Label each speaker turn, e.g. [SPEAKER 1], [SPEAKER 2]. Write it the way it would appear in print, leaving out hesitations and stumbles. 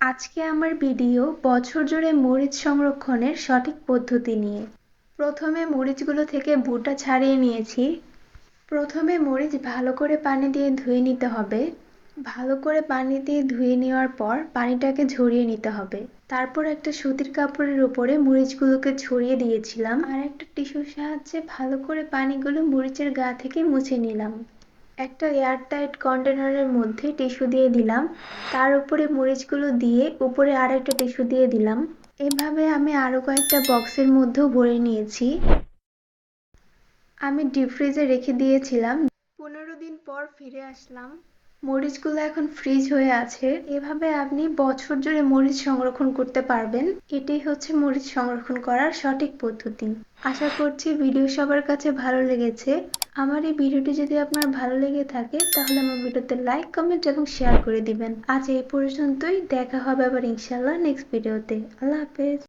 [SPEAKER 1] আজকে আমার ভিডিও বছর জুড়ে মরিচ সংরক্ষণের সঠিক পদ্ধতি নিয়ে। প্রথমে মরিচগুলো থেকে বোটা ছাড়িয়ে নিয়েছি। প্রথমে মরিচ ভালো করে পানি দিয়ে ধুয়ে নিতে হবে। ভালো করে পানি দিয়ে ধুয়ে নেওয়ার পর পানিটাকে ঝরিয়ে নিতে হবে। তারপর একটা সুতির কাপড়ের উপরে মরিচগুলোকে ছড়িয়ে দিয়েছিলাম আর একটা টিস্যুর সাহায্যে ভালো করে পানিগুলো মরিচের গা থেকে মুছে নিলাম। একটা এয়ারটাইট কন্টেনারের মধ্যে টিস্যু দিয়ে দিলাম, তার উপরে মরিচগুলো দিয়ে উপরে আর একটা টিস্যু দিয়ে দিলাম। এভাবে আমি আরো কয়েকটা বক্সের মধ্যেও ভরে নিয়েছি। আমি ডিপ ফ্রিজে রেখে দিয়েছিলাম। 15 দিন পর ফিরে আসলাম। মরিচগুলো এখন ফ্রিজ হয়ে আছে। এভাবে আপনি বছর জুড়ে মরিচ সংরক্ষণ করতে পারবেন। এটাই হচ্ছে মরিচ সংরক্ষণ করার সঠিক পদ্ধতি। আশা করছি ভিডিও সবার কাছে ভালো লেগেছে। আমার এই ভিডিওটি যদি আপনার ভালো লেগে থাকে তাহলে আমার ভিডিওতে লাইক, কমেন্ট এবং শেয়ার করে দিবেন। আজ এই পর্যন্তই। দেখা হবে আবার ইনশাল্লাহ নেক্সট ভিডিওতে। আল্লাহ হাফেজ।